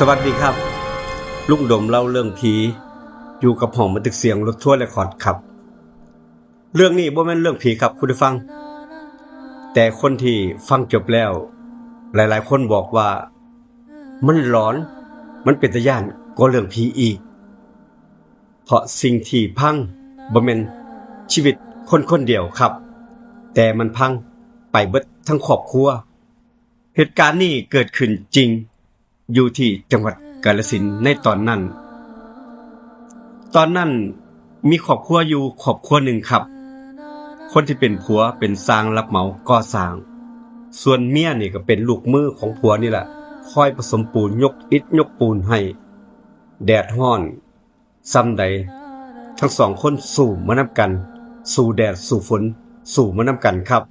สวัสดีครับลุงดมเล่าเรื่องผีอยู่กับห้องบันทึกเสียงรถทัวร์เรคคอร์ดครับเรื่องนี้บ่แม่นเรื่องผีครับคุณผู้ฟังแต่คนที่ฟังจบแล้วหลายๆคนบอกว่ามันหลอนมันเป็นตาย้านกว่าเรื่องผีอีกเพราะสิ่งที่พังบ่แม่นชีวิตคนคนเดียวครับแต่มันพังไปเบิดทั้งครอบครัวเหตุการณ์นี้เกิดขึ้นจริงอยู่ที่จังหวัดกาฬสินธุ์ในตอนนั้นมีครอบครัวอยู่ครอบครัวหนึ่งครับคนที่เป็นผัวเป็นสร้างรับเหมาก่อสร้างส่วนเมียนี่ก็เป็นลูกมือของผัวนี่แหละคอยผสมปูนยกอิฐยกปูนให้แดดร้อนซ้ำใดทั้งสองคนสู้มานำกันสู้แดดสู้ฝนสู้มานำกันครับ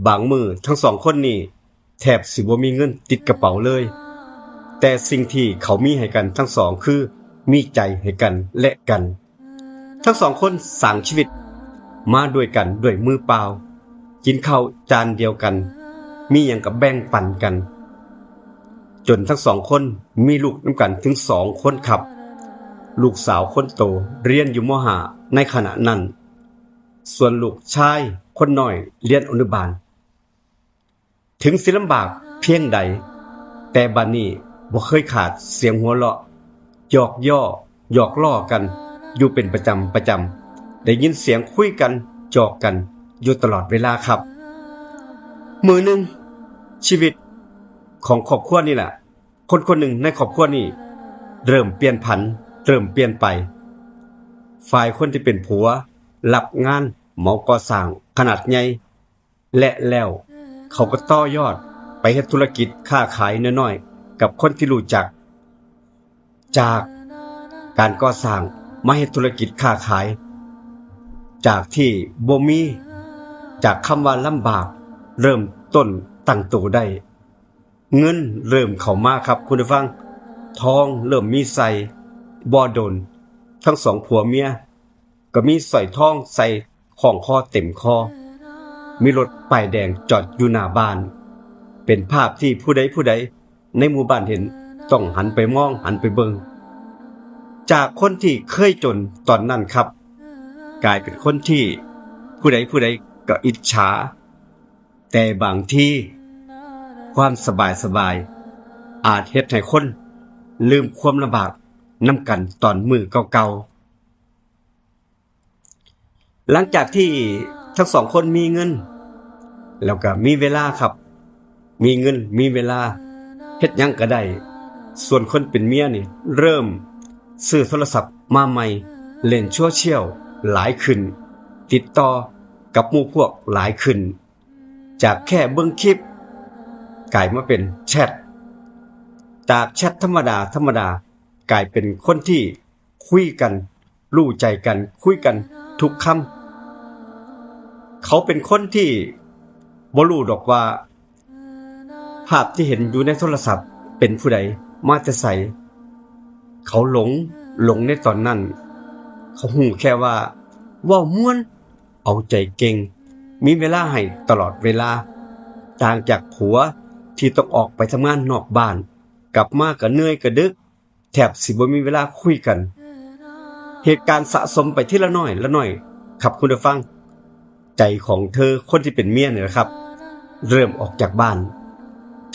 บางมือทั้งสองคนนี่แทบสิบ่มีเงินติดกระเป๋าเลยแต่สิ่งที่เขามีให้กันทั้งสองคือมีใจให้กันและกันทั้งสองคนสร้างชีวิตมาด้วยกันด้วยมือเปล่ากินข้าวจานเดียวกันมีหยังก็แบ่งปันกันจนทั้งสองคนมีลูกนำกันถึง2 คนครับลูกสาวคนโตเรียนอยู่ม.5 ในขณะนั้นส่วนลูกชายคนน้อยเรียนอนุบาลถึงสิลำบากเพียงใดแต่บัดนี้บ่เคยขาดเสียงหัวเราะหยอกย่อหยอกล้อกันอยู่เป็นประจำได้ยินเสียงคุยกันจอกกันอยู่ตลอดเวลาครับมื้อนึงชีวิตของครอบครัวนี่แหละคนหนึ่งในครอบครัวนี้เริ่มเปลี่ยนผันเริ่มเปลี่ยนไปฝ่ายคนที่เป็นผัวรับงานเหมาก่อสร้างขนาดใหญ่และแล้วเขาก็ต่อยอดไปเฮ็ดธุรกิจค้าขายน้อยๆกับคนที่รู้จักจากการก่อสร้างมาเฮ็ดธุรกิจค้าขายจากที่บ่มีจากคำว่าลำบากเริ่มต้นตั้งตัวได้เงินเริ่มเข้ามาครับคุณผู้ฟังทองเริ่มมีใส่บ่โดนทั้งสองผัวเมียก็มีสร้อยทองใส่ของคอเต็มคอมีรถป้ายแดงจอดอยู่หน้าบ้านเป็นภาพที่ผู้ใดในหมู่บ้านเห็นต้องหันไปมองหันไปเบิ่งจากคนที่เคยจนตอนนั้นครับกลายเป็นคนที่ผู้ใดก็อิจฉาแต่บางทีความสบายอาจเฮ็ดให้คนลืมความลำบากนำกันตอนมือเก่าๆหลังจากที่ทั้งสองคนมีเงินแล้วก็มีเวลาครับมีเงินมีเวลาเฮ็ดหยังก็ได้ส่วนคนเป็นเมียนี่เริ่มซื้อโทรศัพท์มาใหม่เล่นโซเชียลหลายขึ้นติดต่อกับหมู่พวกหลายขึ้นจากแค่เบิ่งคลิปกลายมาเป็นแชทจากแชทธรรมดากลายเป็นคนที่คุยกันรู้ใจกันคุยกันทุกคำเขาเป็นคนที่บ่รู้ดอกว่าภาพที่เห็นอยู่ในโทรศัพท์เป็นผู้ใดมาแต่ไสเขาหลงในตอนนั้นเขาหูแค่ว่าเว้าม่วนเอาใจเก่งมีเวลาให้ตลอดเวลาต่างจากผัวที่ต้องออกไปทำงานนอกบ้านกลับมาก็เหนื่อยก็ดึกแทบสิบ่มีเวลาคุยกันเหตุการณ์สะสมไปทีละน้อยครับคุณผู้ฟังใจของเธอคนที่เป็นเมียเนี่ยนะครับเริ่มออกจากบ้าน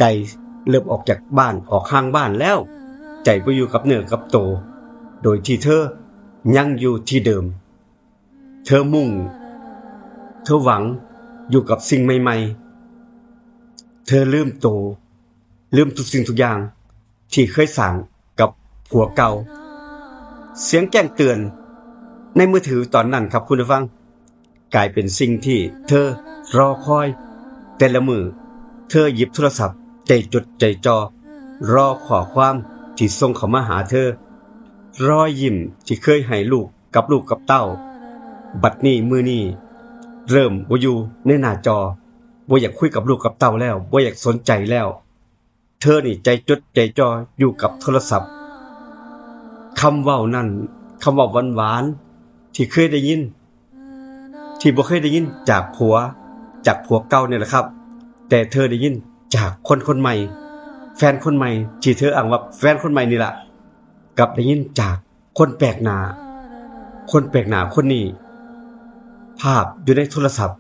ใจเริ่มออกจากบ้านออกห่างบ้านแล้วใจไปอยู่กับเนื้อกับตัวโดยที่เธอยังอยู่ที่เดิมเธอมุ่งเธอหวังอยู่กับสิ่งใหม่ๆเธอลืมตัวลืมทุกสิ่งทุกอย่างที่เคยสร้างกับผัวเก่าเสียงแจ้งเตือนในมือถือตอนนั้นครับคุณผู้ฟังกลายเป็นสิ่งที่เธอรอคอยแต่ละมือเธอหยิบโทรศัพท์ใจจดใจจ่อรอข้อความที่ส่งเข้ามาหาเธอรอยยิ้มที่เคยให้ลูกกับเต้าบัดนี้มื้อนี้เริ่มบ่อยู่ในหน้าจอบ่อยากคุยกับลูกกับเต้าแล้วบ่อยากสนใจแล้วเธอนี่ใจจดใจจ่ออยู่กับโทรศัพท์คำเว้านั้นคำเว้าหวานๆที่เคยได้ยินที่บ่เคยได้ยินจากผัวเก่าเนี่ยแหละครับแต่เธอได้ยินจากคนใหม่ แฟนคนใหม่ที่เธออ้างว่าแฟนคนใหม่นี่ล่ะกลับได้ยินจากคนแปลกหน้าคนนี้ภาพอยู่ในโทรศัพท์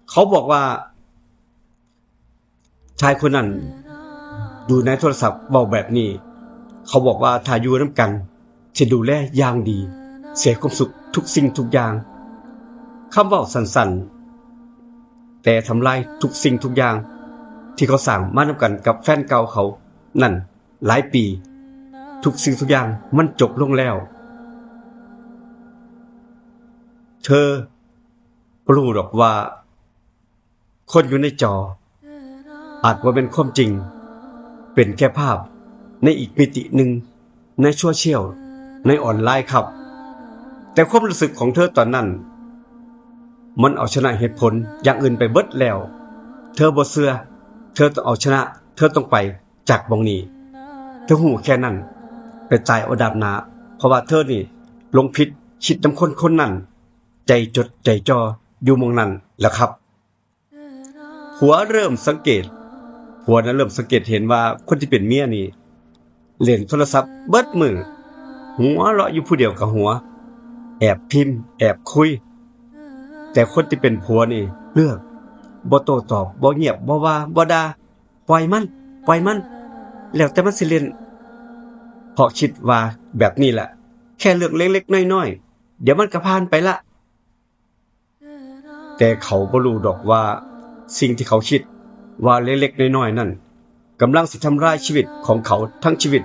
เขาบอกว่าชายคนนั้นดูในโทรศัพท์เว้าแบบนี้เขาบอกว่าถ้าอยู่นํกันจะดูแลอย่างดีเสียความสุขทุกสิ่งทุกอย่างคำเว้าสั้นๆแต่ทำลายทุกสิ่งทุกอย่างที่เขาสร้างมานํกันกับแฟนเก่าเขานั่นหลายปีทุกสิ่งทุกอย่างมันจบลงแล้วเธอรู้หรอกว่าคนอยู่ในจออาจว่าเป็นความจริงเป็นแค่ภาพในอีกมิติหนึ่งในโซเชียลในออนไลน์ครับแต่ความรู้สึกของเธอตอนนั้นมันเอาชนะเหตุผลอย่างอื่นไปเบิดแล้วเธอบ่เชื่อเธอต้องเอาชนะเธอต้องไปจากบ่งนี้เธอหูแค่นั้นไปจ่ายเอาดาบหนาเพราะว่าเธอนี่ลงผิดคิดนำคนนั้นใจจดใจจ่ออยู่หม้องนั้นแหละครับผัวนั้นเริ่มสังเกตเห็นว่าคนที่เป็นเมียนี่เล่นโทรศัพท์เบิดมือหัวเราะอยู่ผู้เดียวกับหัวแอบพิมพ์แอบคุยแต่คนที่เป็นผัวนี่เลือกบ่โต้ตอบบ่เงียบบ่ว่าบ่ด่าปล่อยมันแล้วแต่มันสิเล่นเพราะคิดว่าแบบนี้แหละแค่เรื่องเล็กๆน้อยๆเดี๋ยวมันก็ผ่านไปละแต่เขาบ่รู้ดอกว่าสิ่งที่เขาคิดว่าเล็กๆน้อยๆนั่นกำลังสิทำร้ายชีวิตของเขาทั้งชีวิต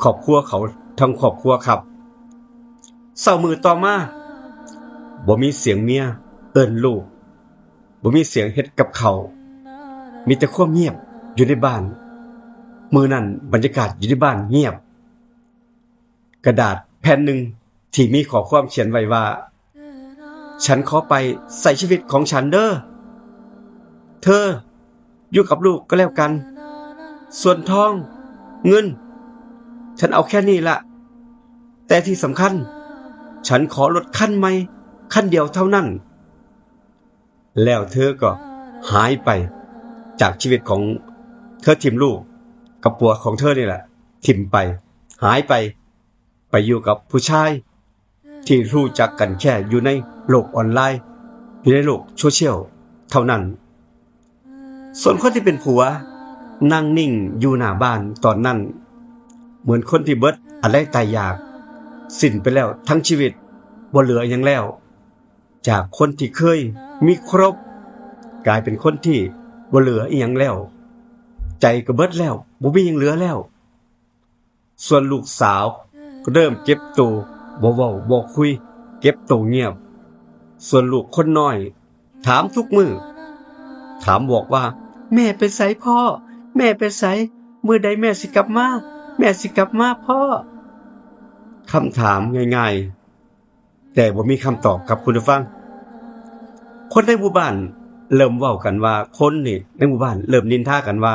ครอบครัวเขาทั้งครอบครัวครับเช้ามื้อต่อมาบ่มีเสียงเมียเอิ้นลูกบ่มีเสียงเฮ็ดกับเขาวมีแต่ความเงียบอยู่ในบ้านมื้อนั้นบรรยากาศอยู่ในบ้านเงียบกระดาษแผ่นหนึ่งที่มีข้อความเขียนไว้ว่าฉันขอไปใส่ชีวิตของฉันเด้อเธออยู่กับลูกก็แล้วกันส่วนทองเงินฉันเอาแค่นี้ละแต่ที่สำคัญฉันขอรถคันใหม่คันเดียวเท่านั้นแล้วเธอก็หายไปจากชีวิตของเธอทิมลูกกับผัวของเธอนี่แหละทิมไปหายไปอยู่กับผู้ชายที่รู้จักกันแค่อยู่ในโลกออนไลน์อยู่ในโลกโซเชียลเท่านั้นส่วนคนที่เป็นผัวนั่งนิ่งอยู่หน้าบ้านตอนนั้นเหมือนคนที่เบิดอะไรตายอยากสิ้นไปแล้วทั้งชีวิตบ่เหลือหยังแล้วจากคนที่เคยมีครบกลายเป็นคนที่บ่เหลืออีหยังแล้วใจก็เบิดแล้วบ่มีหยังเหลือแล้วส่วนลูกสาวก็เริ่มเก็บตัวบ่เว้าบ่คุยเก็บตัวเงียบส่วนลูกคนน้อยถามทุกมื้อถามบอกว่าแม่ไปไสพ่อแม่ไปไสมื้อใดแม่สิกลับมาพ่อคำถามง่ายๆแต่บ่มีคำตอบครับคุณผู้ฟังคนในหมู่บ้านเริ่มเว้ากันว่าคนนี่ในหมู่บ้านเริ่มนินทากันว่า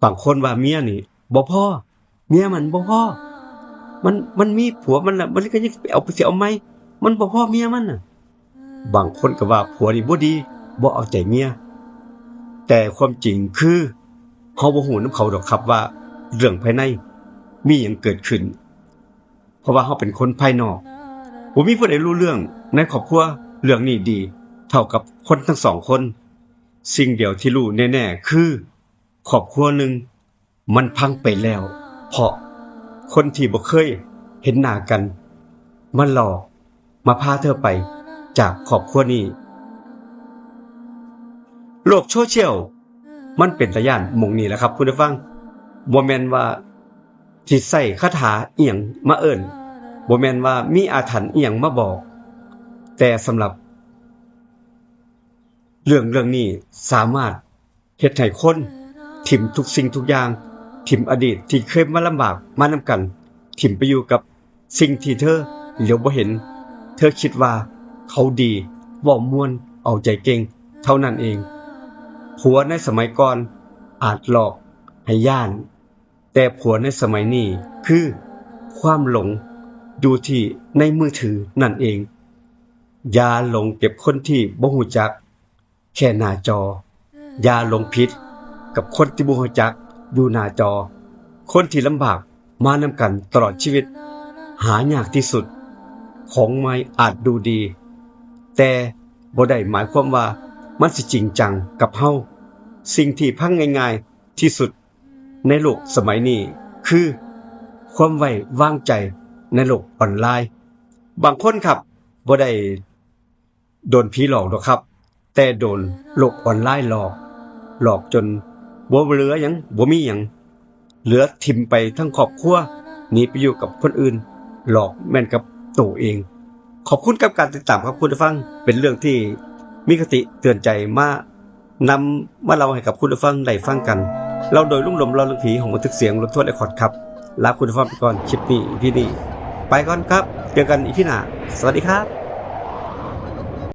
บางคนว่าเมียนี่บ่พอเมียมันบ่พอมันมีผัวมันน่ะมันก็ยังไปเอาสิเอาใหม่มันบ่พอเมียมันน่ะบางคนก็ว่าผัวนี่บ่ดีบ่เอาใจเมียแต่ความจริงคือเฮาบ่ฮู้นำเขาดอกครับว่าเรื่องภายในมีหยังเกิดขึ้นเพราะว่าเฮาเป็นคนภายนอกบ่มีผู้ใดรู้เรื่องในครอบครัวเรื่องนี้ดีเท่ากับคนทั้งสองคนสิ่งเดียวที่รู้แน่ๆคือครอบครัวหนึ่งมันพังไปแล้วเพราะคนที่บ่เคยเห็นหน้ากันมาหลอกมาพาเธอไปจากครอบครัวนี้โลกโซเชียลมันเป็นตาย้านหม้องนี้แหละครับคุณผู้ฟังบ่แม่นว่าที่ใช้คาถาอิหยังมาเอิ้นบ่แม่นว่ามีอาถรรพ์อิหยังมาบอกแต่สำหรับเรื่องนี้สามารถเฮ็ดให้คนถิ่มทุกสิ่งทุกอย่างถิ่มอดีตที่เคยมาลำบากมานำกันถิ่มไปอยู่กับสิ่งที่เธอเหลียวบ่เห็นเธอคิดว่าเขาดีเว้าม่วนเอาใจเก่งเท่านั้นเองผัวในสมัยก่อนอาจหลอกให้ย่านแต่ผัวในสมัยนี้คือความหลงอยู่ที่ในมือถือนั่นเองอย่าหลงเก็บคนที่บ่ฮู้จักแค่หน้าจออย่าหลงผิด กับคนที่บ่รู้จักอยู่หน้าจอคนที่ลำบากมานำกันตลอดชีวิตหายากที่สุดของใหม่อาจดูดีแต่บ่ได้หมายความว่ามันสิจริงจังกับเฮาสิ่งที่พังง่ายๆที่สุดในโลกสมัยนี้คือความไว้วางใจในโลกออนไลน์บางคนครับบ่ได้โดนผีหลอกหรอกครับแต่โดนโลกออนไลน์หลอกจนบ่เหลือหยังบ่มีหยังเหลือทิ่มไปทั้งครอบครัวหนีไปอยู่กับคนอื่นหลอกแม่นกับตัวเองขอบคุณกับการติดตามครับคุณผู้ฟังเป็นเรื่องที่มีคติเตือนใจนำมาเล่าให้กับคุณผู้ฟังได้ฟังกันเราโดยลุ่มลมเราเรื่องผีของบันทึกเสียงรถทั่วไอคอร์ดครับลาคุณผู้ฟังไปก่อนคลิปนี้พี่นี่ไปก่อนครับเจอกันอีพีหน้าสวัสดีครับ